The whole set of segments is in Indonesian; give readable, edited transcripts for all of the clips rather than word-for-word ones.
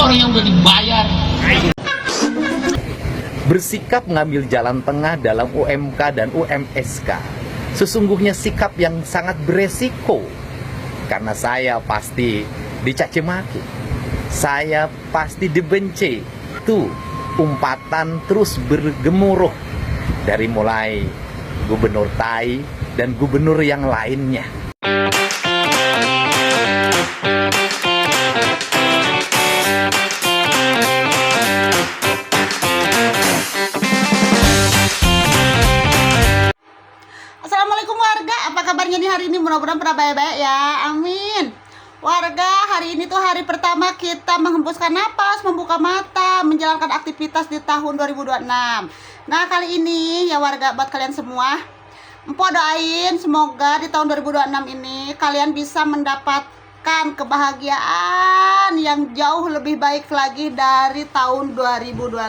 orang yang udah dibayar. Bersikap mengambil jalan tengah dalam UMK dan UMSK sesungguhnya sikap yang sangat beresiko, karena saya pasti dicaci maki, saya pasti dibenci. Itu umpatan terus bergemuruh dari mulai Gubernur Tai dan gubernur yang lainnya. Assalamualaikum warga, apa kabarnya nih hari ini? Mudah-mudahan pada baik-baik ya, amin. Warga, hari ini tuh hari pertama kita menghembuskan napas, membuka mata, menjalankan aktivitas di tahun 2026. Nah kali ini ya warga, buat kalian semua, Empo doain semoga di tahun 2026 ini kalian bisa mendapatkan kebahagiaan yang jauh lebih baik lagi dari tahun 2025.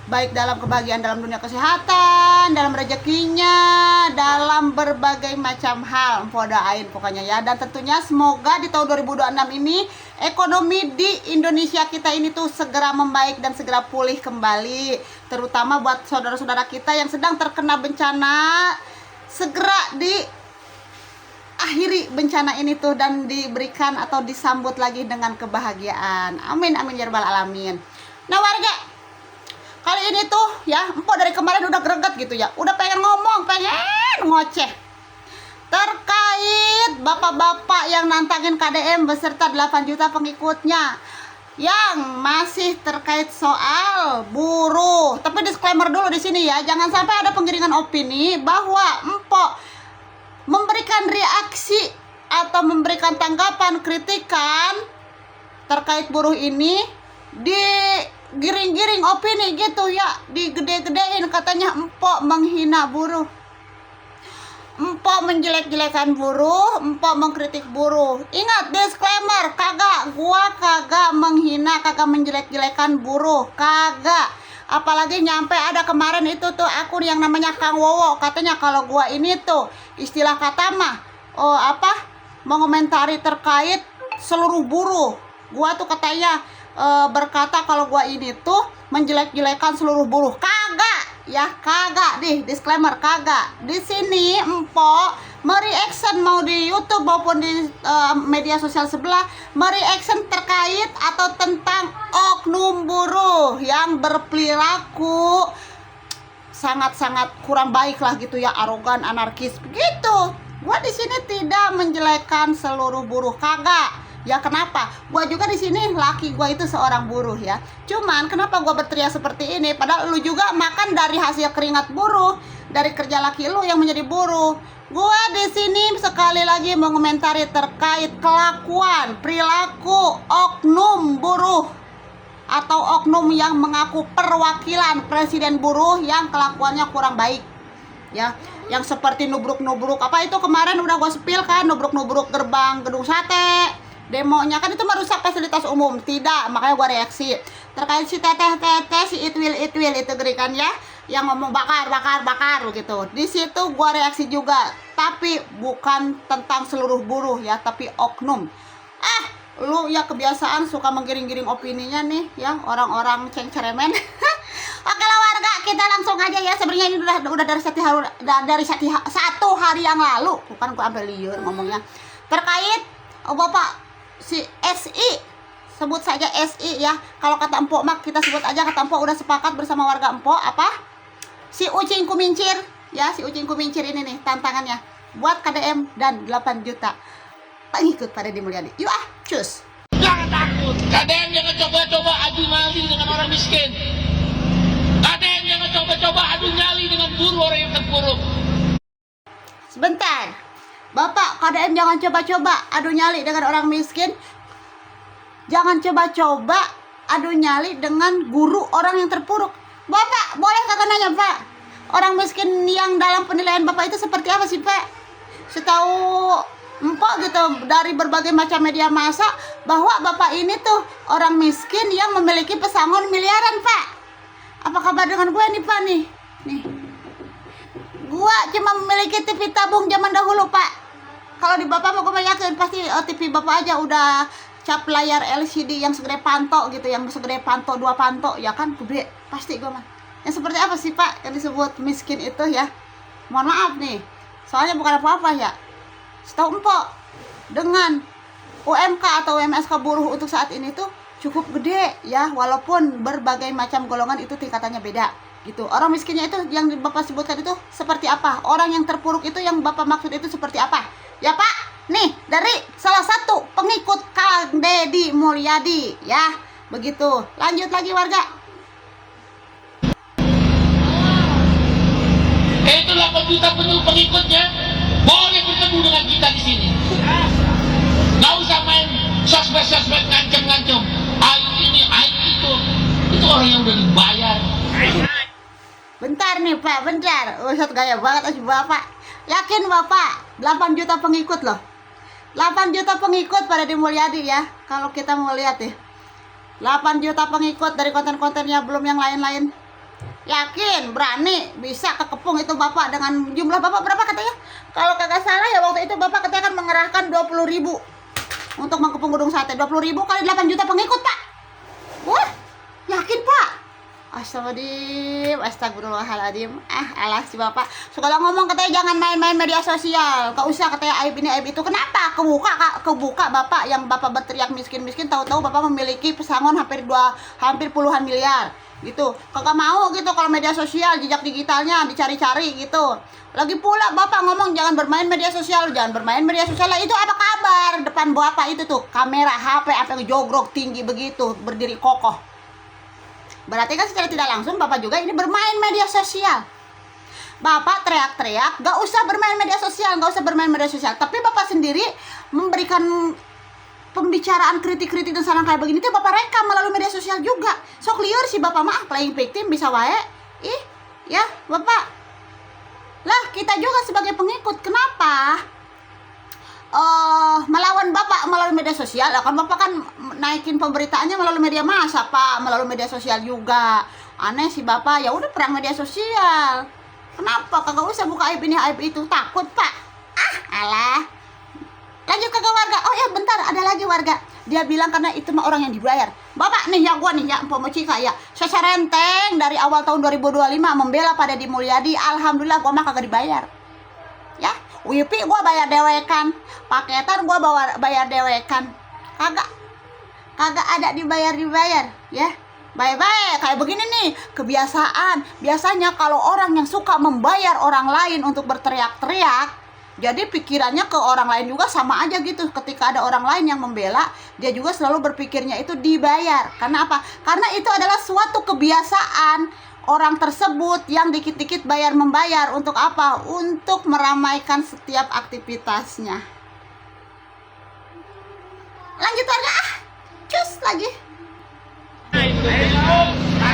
Baik dalam kebahagiaan dalam dunia kesehatan, dalam rezekinya, dalam berbagai macam hal. Empo doain pokoknya ya. Dan tentunya semoga di tahun 2026 ini ekonomi di Indonesia kita ini tuh segera membaik dan segera pulih kembali. Terutama buat saudara-saudara kita yang sedang terkena bencana, segera diakhiri bencana ini tuh dan diberikan atau disambut lagi dengan kebahagiaan. Amin amin ya rabbal alamin. Nah warga, kali ini tuh ya, Empo dari kemarin udah greget gitu ya, udah pengen ngomong, pengen ngoceh terkait bapak-bapak yang nantangin KDM beserta 8 juta pengikutnya yang masih terkait soal buruh. Tapi disclaimer dulu di sini ya, jangan sampai ada penggiringan opini bahwa Empo memberikan reaksi atau memberikan tanggapan kritikan terkait buruh ini di giring-giring opini gitu ya, digede-gedein katanya Empo menghina buruh, Empo menjelek-jelekan buruh, Empo mengkritik buruh. Ingat disclaimer, gua kagak menghina, kagak menjelek-jelekan buruh, kagak. Apalagi nyampe ada kemarin itu tuh akun yang namanya Kang Wowo katanya kalau gua ini tuh istilah kata mah mengomentari terkait seluruh buruh. Gua tuh katanya berkata kalau gua ini tuh menjelek-jelekan seluruh buruh. Kagak ya, kagak nih, disclaimer kagak. Di sini Empo mereaction mau di YouTube maupun di media sosial sebelah, mereaction terkait atau tentang oknum buruh yang berperilaku sangat-sangat kurang baik lah gitu ya, arogan, anarkis begitu. Gua di sini tidak menjelekkan seluruh buruh, kagak. Ya kenapa? Gua juga di sini laki gua itu seorang buruh ya. Cuman kenapa gua berteriak seperti ini? Padahal lu juga makan dari hasil keringat buruh, dari kerja laki lu yang menjadi buruh. Gua di sini sekali lagi mengomentari terkait kelakuan, perilaku oknum buruh atau oknum yang mengaku perwakilan presiden buruh yang kelakuannya kurang baik. Ya, yang seperti nubruk-nubruk apa itu kemarin udah gua spill kan, nubruk-nubruk gerbang gedung sate. Demonya kan itu merusak fasilitas umum. Tidak, makanya gua reaksi terkait si teteh si itwil itu gerikan ya, yang ngomong bakar gitu. Di situ gua reaksi juga, tapi bukan tentang seluruh buruh ya, tapi oknum. Lu ya kebiasaan suka menggiring-giring opininya nih yang orang-orang ceng-ceremen. Oke lah warga, kita langsung aja ya. Sebenarnya ini udah dari satu hari yang lalu, bukan gua ambil liur ngomongnya terkait bapak si SI, sebut saja SI ya. Kalau kata Empo mak kita sebut aja, kata Empo udah sepakat bersama warga Empo apa? Si Ucing Kumincir ya, si Ucing Kumincir ini nih tantangannya buat KDM dan 8 juta pengikut pada Deddy Mulyadi. Yuk cus. Jangan takut, KDM jangan coba-coba adu nyali dengan orang miskin. KDM jangan coba-coba adu nyali dengan buruh orang yang terpuruk. Sebentar Bapak, KDM jangan coba-coba adu nyali dengan orang miskin. Jangan coba-coba adu nyali dengan guru orang yang terpuruk. Bapak, boleh kagak nanya Pak, orang miskin yang dalam penilaian Bapak itu seperti apa sih Pak? Setahu Empo gitu dari berbagai macam media massa bahwa Bapak ini tuh orang miskin yang memiliki pesangon miliaran Pak. Apa kabar dengan gue nih Pak nih? Gua cuma memiliki TV tabung zaman dahulu Pak. Kalau di Bapak mau gue yakin pasti TV Bapak aja udah cap layar LCD yang segede panto gitu, yang segede panto, 2 panto, ya kan gede pasti gue mah. Yang seperti apa sih Pak yang disebut miskin itu ya? Mohon maaf nih, soalnya bukan apa-apa ya. Setahu empok, dengan UMK atau UMSK buruh untuk saat ini tuh cukup gede ya, walaupun berbagai macam golongan itu tingkatannya beda gitu. Orang miskinnya itu yang Bapak sebutkan itu seperti apa? Orang yang terpuruk itu yang Bapak maksud itu seperti apa? Ya Pak, nih dari salah satu pengikut Kang Deddy Mulyadi ya, begitu. Lanjut lagi warga. Itu 8 juta penuh pengikutnya boleh bertemu dengan kita di sini. Nggak usah main sosmed ngancem-ngancem. Ayo ini, ayo itu. Itu orang yang udah dibayar. Bentar nih Pak, bentar. Ustadz gaya banget aja Bapak. Yakin Bapak 8 juta pengikut loh. 8 juta pengikut pada Deddy Mulyadi ya. Kalau kita mau lihat ya, 8 juta pengikut dari konten-kontennya, belum yang lain-lain. Yakin, berani, bisa kekepung itu Bapak dengan jumlah Bapak berapa katanya? Kalau kagak salah ya waktu itu Bapak katanya akan mengerahkan 20.000 untuk mengepung Gedung Sate. 20.000 kali 8 juta pengikut Pak. Wah, yakin Pak? Astagfirullahaladzim. Alah si Bapak suka ngomong katanya jangan main-main media sosial. Gak usah katanya aib ini aib itu. Kenapa? Kebuka Bapak yang Bapak berteriak miskin-miskin, tahu-tahu Bapak memiliki pesangon hampir puluhan miliar gitu. Kagak mau gitu kalau media sosial, jejak digitalnya dicari-cari gitu. Lagi pula Bapak ngomong jangan bermain media sosial, jangan bermain media sosial. Itu apa kabar? Depan Bapak itu tuh kamera HP apa jogrok tinggi begitu, berdiri kokoh. Berarti kan secara tidak langsung Bapak juga ini bermain media sosial. Bapak teriak-teriak, gak usah bermain media sosial, gak usah bermain media sosial. Tapi Bapak sendiri memberikan pembicaraan kritik-kritik dan saran kayak begini tuh Bapak rekam melalui media sosial juga. Sok liur sih Bapak mah playing victim bisa wae. Ya Bapak. Lah kita juga sebagai pengikut kenapa melawan Bapak melalui media sosial? Kan Bapak kan naikin pemberitaannya melalui media massa Pak, melalui media sosial juga. Aneh sih Bapak, ya udah perang media sosial. Kenapa kagak usah buka aib ini aib itu? Takut Pak. Alah. Lanjut ke warga. Oh ya bentar, ada lagi warga. Dia bilang karena itu mah orang yang dibayar. Bapak nih ya gua nih ya Mpok Mucika ya. Seserenteng dari awal tahun 2025 membela pada Deddy Mulyadi. Alhamdulillah gua mah kagak dibayar. Ya, WIPI gua bayar dewekan. Paketan gua bayar dewekan. Kagak ada dibayar ya. Baik-baik kayak begini nih kebiasaan. Biasanya kalau orang yang suka membayar orang lain untuk berteriak-teriak, jadi pikirannya ke orang lain juga sama aja gitu. Ketika ada orang lain yang membela, dia juga selalu berpikirnya itu dibayar. Karena apa? Karena itu adalah suatu kebiasaan orang tersebut yang dikit-dikit membayar. Untuk apa? Untuk meramaikan setiap aktivitasnya. Lanjut warga. Cus lagi.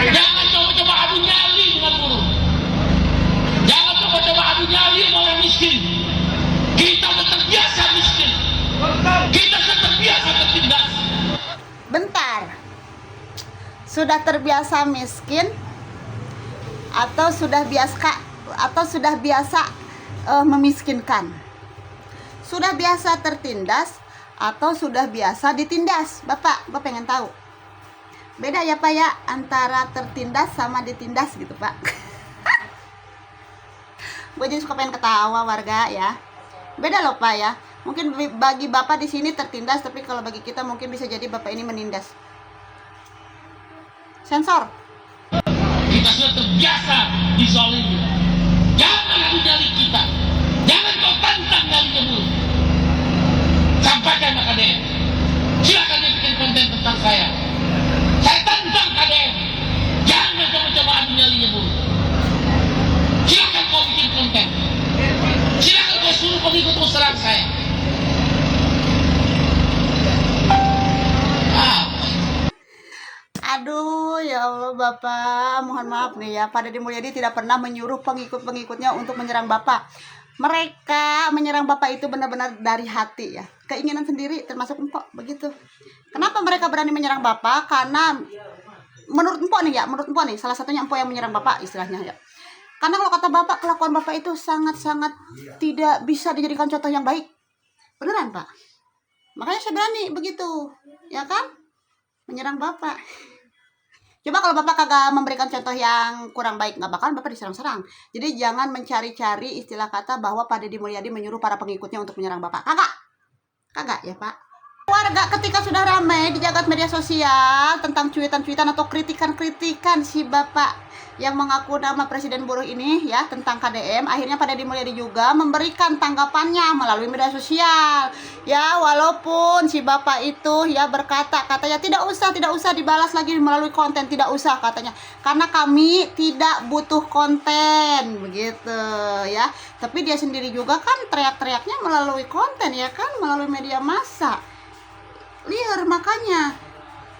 Jangan coba-coba adu nyali dengan buruh. Jangan coba-coba adu nyali dengan orang miskin. Kita sudah terbiasa miskin. Kita sudah terbiasa tertindas. Bentar. Sudah terbiasa miskin atau sudah biasa memiskinkan? Sudah biasa tertindas atau sudah biasa ditindas? Bapak pengen tahu. Beda ya Pak ya antara tertindas sama ditindas gitu Pak. Gue jadi suka pengen ketawa warga ya. Beda loh Pak ya. Mungkin bagi Bapak di sini tertindas, tapi kalau bagi kita mungkin bisa jadi Bapak ini menindas. Sensor. Kita sudah terbiasa dizalimi. Jangan nyali kita. Jangan kau tantang nyalinya dulu. Sampaikan ke KDM. Silakan dia bikin konten tentang saya. Saya tantang KDM. Jangan coba-coba adu nyalinya dulu. Silakan kau bikin konten. Silakan kau suruh pengikutmu serang saya. Aduh ya Allah Bapak, mohon maaf nih ya, Pak Deddy Mulyadi tidak pernah menyuruh pengikut-pengikutnya untuk menyerang Bapak. Mereka menyerang Bapak itu benar-benar dari hati ya, keinginan sendiri termasuk Empok begitu. Kenapa mereka berani menyerang Bapak? Karena menurut Empok nih, salah satunya Empok yang menyerang Bapak istilahnya ya. Karena kalau kata Bapak, kelakuan Bapak itu sangat-sangat tidak bisa dijadikan contoh yang baik. Beneran Pak? Makanya saya berani begitu, ya kan? Menyerang Bapak. Coba kalau Bapak kagak memberikan contoh yang kurang baik, nggak bakalan Bapak diserang-serang. Jadi jangan mencari-cari istilah kata bahwa Pak Deddy Mulyadi menyuruh para pengikutnya untuk menyerang Bapak. Kagak ya Pak. Warga ketika sudah ramai di jagat media sosial tentang cuitan-cuitan atau kritikan-kritikan si Bapak yang mengaku nama Presiden Buruh ini ya tentang KDM, akhirnya Pak Deddy Mulyadi juga memberikan tanggapannya melalui media sosial. Ya, walaupun si Bapak itu ya berkata katanya tidak usah dibalas lagi melalui konten, tidak usah katanya. Karena kami tidak butuh konten begitu ya. Tapi dia sendiri juga kan teriak-teriaknya melalui konten ya kan, melalui media massa. Liar makanya.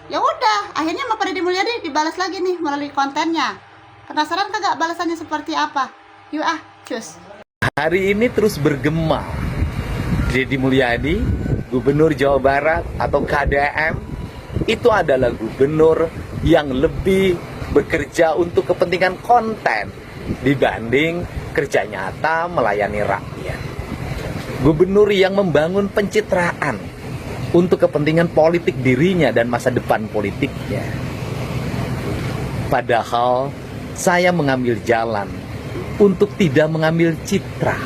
Ya udah, akhirnya sama Pak Deddy Mulyadi dibalas lagi nih melalui kontennya. Penasaran kagak balasannya seperti apa? Yuk cus. Hari ini terus bergema. Deddy Mulyadi, Gubernur Jawa Barat atau KDM, itu adalah gubernur yang lebih bekerja untuk kepentingan konten dibanding kerja nyata melayani rakyat. Gubernur yang membangun pencitraan untuk kepentingan politik dirinya dan masa depan politiknya. Padahal saya mengambil jalan untuk tidak mengambil citra.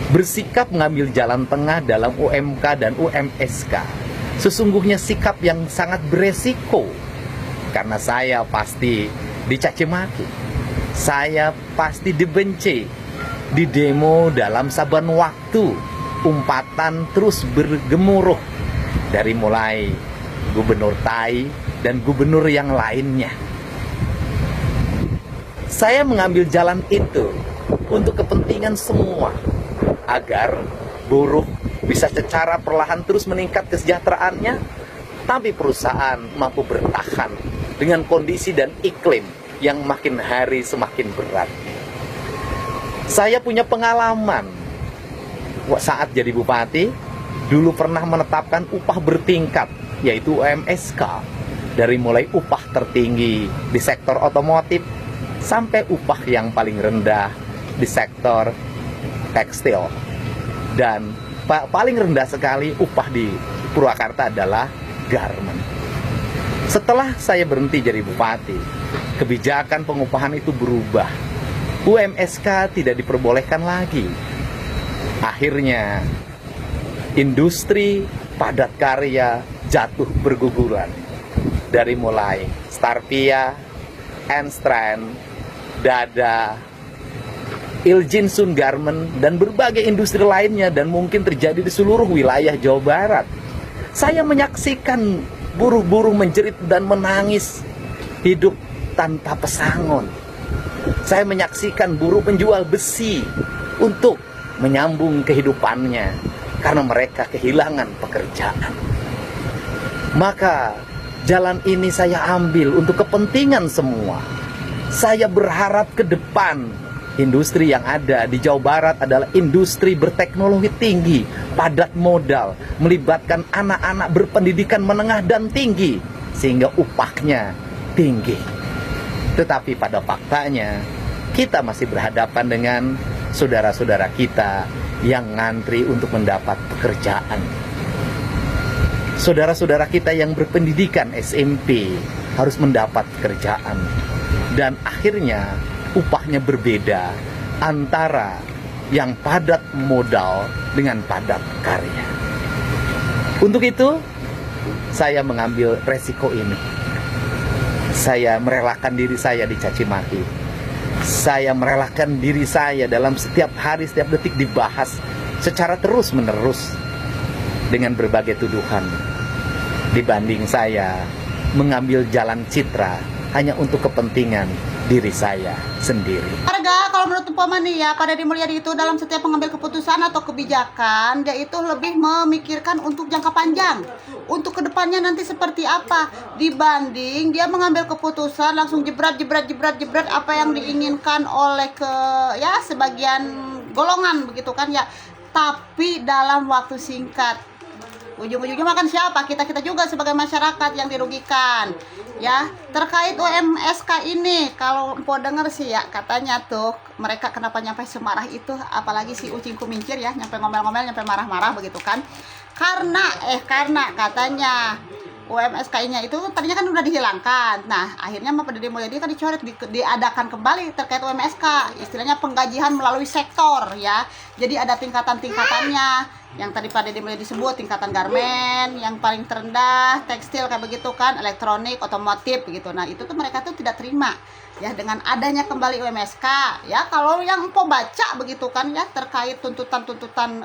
Bersikap mengambil jalan tengah dalam UMK dan UMSK sesungguhnya sikap yang sangat beresiko. Karena saya pasti dicaci maki, saya pasti dibenci, didemo dalam saban waktu. Umpatan terus bergemuruh dari mulai Gubernur Tai dan gubernur yang lainnya. Saya mengambil jalan itu untuk kepentingan semua, agar buruh bisa secara perlahan terus meningkat kesejahteraannya, tapi perusahaan mampu bertahan dengan kondisi dan iklim yang makin hari semakin berat. Saya punya pengalaman saat jadi bupati, dulu pernah menetapkan upah bertingkat, yaitu UMSK, dari mulai upah tertinggi di sektor otomotif sampai upah yang paling rendah di sektor tekstil, dan paling rendah sekali upah di Purwakarta adalah garment. Setelah saya berhenti jadi bupati, kebijakan pengupahan itu berubah. UMSK tidak diperbolehkan lagi. Akhirnya industri padat karya jatuh berguguran. Dari mulai Starpia, Enstrand, Dada, Iljinsun Garment, dan berbagai industri lainnya, dan mungkin terjadi di seluruh wilayah Jawa Barat. Saya menyaksikan buruh-buruh menjerit dan menangis hidup tanpa pesangon. Saya menyaksikan buruh penjual besi untuk menyambung kehidupannya karena mereka kehilangan pekerjaan. Maka jalan ini saya ambil untuk kepentingan semua. Saya berharap ke depan industri yang ada di Jawa Barat adalah industri berteknologi tinggi, padat modal, melibatkan anak-anak berpendidikan menengah dan tinggi, sehingga upahnya tinggi. Tetapi pada faktanya, kita masih berhadapan dengan saudara-saudara kita yang ngantri untuk mendapat pekerjaan. Saudara-saudara kita yang berpendidikan SMP harus mendapat pekerjaan. Dan akhirnya upahnya berbeda antara yang padat modal dengan padat karya. Untuk itu, saya mengambil resiko ini. Saya merelakan diri saya dicaci maki. Saya merelakan diri saya dalam setiap hari, setiap detik dibahas secara terus-menerus dengan berbagai tuduhan. Dibanding saya mengambil jalan citra hanya untuk kepentingan diri saya sendiri. Harga kalau menurut umpama nih ya, Pak Deddy Mulyadi itu dalam setiap mengambil keputusan atau kebijakan, dia itu lebih memikirkan untuk jangka panjang, untuk kedepannya nanti seperti apa, dibanding dia mengambil keputusan langsung jebret apa yang diinginkan oleh sebagian golongan begitu kan ya, tapi dalam waktu singkat. Ujung-ujungnya makan siapa? Kita juga sebagai masyarakat yang dirugikan. Ya, terkait UMSK ini, kalau Empo denger sih ya, katanya tuh mereka kenapa nyampe semarah itu, apalagi si Ucing Kumincir ya, nyampe ngomel-ngomel, nyampe marah-marah begitu kan. karena katanya UMSKI-nya itu tadinya kan udah dihilangkan. Nah, akhirnya Bapak Deddy Mulyadi kan dicoret, diadakan kembali terkait UMSK. Istilahnya penggajian melalui sektor ya. Jadi ada tingkatan-tingkatannya. Yang tadi Pak Deddy Mulyadi disebut tingkatan garmen, yang paling terendah tekstil kayak begitu kan, elektronik, otomotif begitu. Nah, itu tuh mereka tuh tidak terima ya dengan adanya kembali UMSK ya. Kalau yang empok baca begitu kan ya terkait tuntutan-tuntutan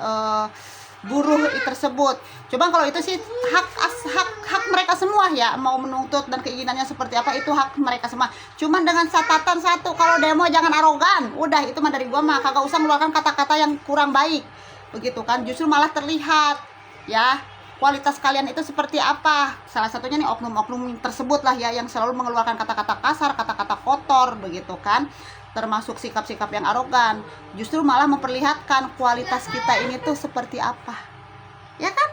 buruh tersebut. Coba kalau itu sih hak mereka semua ya, mau menuntut dan keinginannya seperti apa itu hak mereka semua. Cuman dengan catatan satu, kalau demo jangan arogan. Udah itu mah dari gua mah kagak usah mengeluarkan kata-kata yang kurang baik. Begitu kan, justru malah terlihat ya kualitas kalian itu seperti apa. Salah satunya nih oknum-oknum tersebut lah ya yang selalu mengeluarkan kata-kata kasar, kata-kata kotor begitu kan. Termasuk sikap-sikap yang arogan, justru malah memperlihatkan kualitas kita ini tuh seperti apa, ya kan?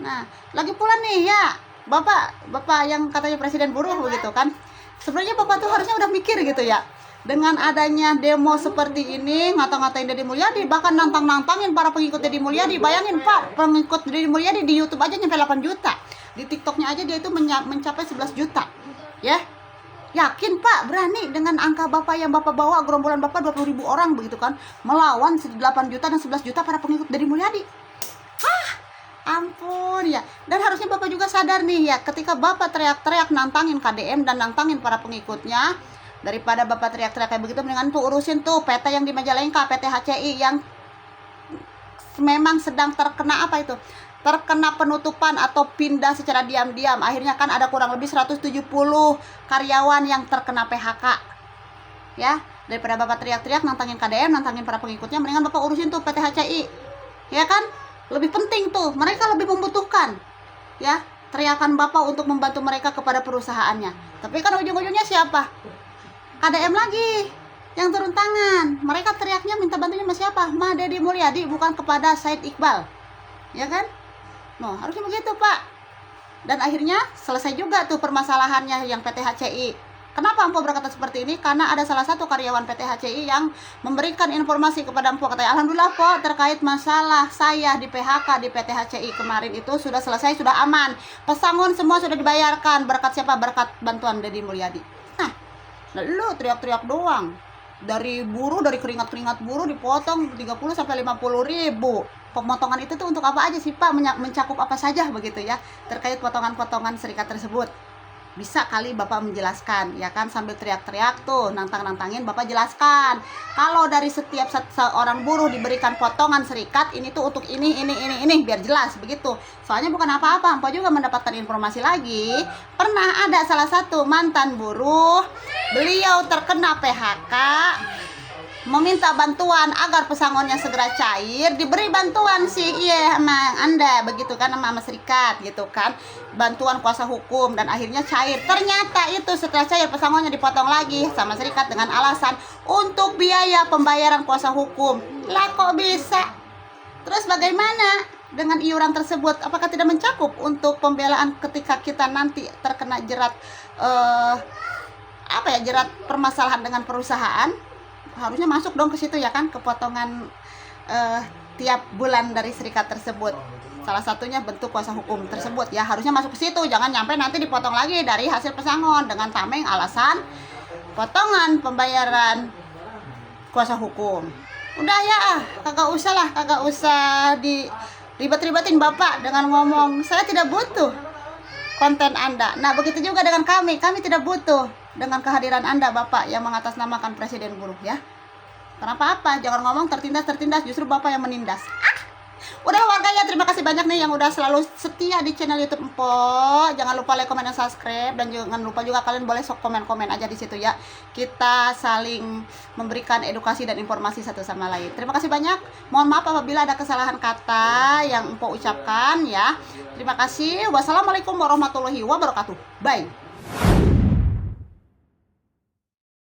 Nah, lagi pula nih ya, bapak yang katanya presiden buruh begitu kan, sebenarnya bapak tuh harusnya udah mikir gitu ya, dengan adanya demo seperti ini, ngata-ngatain Deddy Mulyadi, bahkan nantangin para pengikut Deddy Mulyadi. Bayangin Pak, pengikut Deddy Mulyadi di YouTube aja nyampe 8 juta, di TikToknya aja dia itu mencapai 11 juta, ya. Yakin Pak berani dengan angka Bapak yang Bapak bawa, gerombolan Bapak 20.000 orang begitu kan, melawan 8 juta dan 11 juta para pengikut Deddy Mulyadi? Ampun ya. Dan harusnya Bapak juga sadar nih ya, ketika Bapak teriak-teriak nantangin KDM dan nantangin para pengikutnya, daripada Bapak teriak-teriak kayak begitu, mendingan tuh urusin tuh PT yang di Majalengka, PT HCI yang memang sedang terkena apa itu? Terkena penutupan atau pindah secara diam-diam. Akhirnya kan ada kurang lebih 170 karyawan yang terkena PHK. Ya, daripada Bapak teriak-teriak nantangin KDM, nantangin para pengikutnya, mendingan Bapak urusin tuh PT HCI. Ya kan? Lebih penting tuh, mereka lebih membutuhkan. Ya, teriakan Bapak untuk membantu mereka kepada perusahaannya. Tapi kan ujung-ujungnya siapa? KDM lagi yang turun tangan. Mereka teriaknya minta bantunya sama siapa? Ma Deddy Mulyadi, bukan kepada Said Iqbal. Ya kan? No, harusnya begitu Pak. Dan akhirnya selesai juga tuh permasalahannya yang PT HCI. Kenapa Empo berkata seperti ini? Karena ada salah satu karyawan PT HCI yang memberikan informasi kepada Empo, katanya, alhamdulillah Po, terkait masalah saya di PHK di PT HCI kemarin itu sudah selesai, sudah aman. Pesangon semua sudah dibayarkan. Berkat siapa? Berkat bantuan Deddy Mulyadi. Nah, lu teriak-teriak doang. Dari buruh, dari keringat-keringat buruh dipotong 30 sampai 50 ribu. Pemotongan itu tuh untuk apa aja sih Pak? Mencakup apa saja begitu ya terkait potongan-potongan serikat tersebut? Bisa kali Bapak menjelaskan ya kan, sambil teriak-teriak tuh nantangin Bapak jelaskan. Kalau dari setiap seorang buruh diberikan potongan serikat ini tuh untuk ini biar jelas begitu. Soalnya bukan apa-apa, Empo juga mendapatkan informasi lagi. Pernah ada salah satu mantan buruh, beliau terkena PHK, meminta bantuan agar pesangonnya segera cair, diberi bantuan sih iya sama Anda begitu kan, sama serikat gitu kan, bantuan kuasa hukum, dan akhirnya cair. Ternyata itu setelah cair pesangonnya dipotong lagi sama serikat dengan alasan untuk biaya pembayaran kuasa hukum. Lah kok bisa? Terus bagaimana dengan iuran tersebut? Apakah tidak mencakup untuk pembelaan ketika kita nanti terkena jerat jerat permasalahan dengan perusahaan? Harusnya masuk dong ke situ ya kan, kepotongan tiap bulan dari serikat tersebut. Salah satunya bentuk kuasa hukum tersebut ya, harusnya masuk ke situ. Jangan nyampe nanti dipotong lagi dari hasil pesangon dengan tameng alasan potongan pembayaran kuasa hukum. Udah ya, kagak usah diribet-ribetin Bapak dengan ngomong saya tidak butuh konten Anda. Nah, begitu juga dengan kami tidak butuh dengan kehadiran Anda Bapak yang mengatasnamakan Presiden Buruh ya. Kenapa apa? Jangan ngomong tertindas, justru Bapak yang menindas. Udah warganya, terima kasih banyak nih yang udah selalu setia di channel YouTube Empo. Jangan lupa like, komen, dan subscribe, dan jangan lupa juga kalian boleh komen aja di situ ya. Kita saling memberikan edukasi dan informasi satu sama lain. Terima kasih banyak. Mohon maaf apabila ada kesalahan kata yang Empo ucapkan ya. Terima kasih. Wassalamualaikum warahmatullahi wabarakatuh. Bye.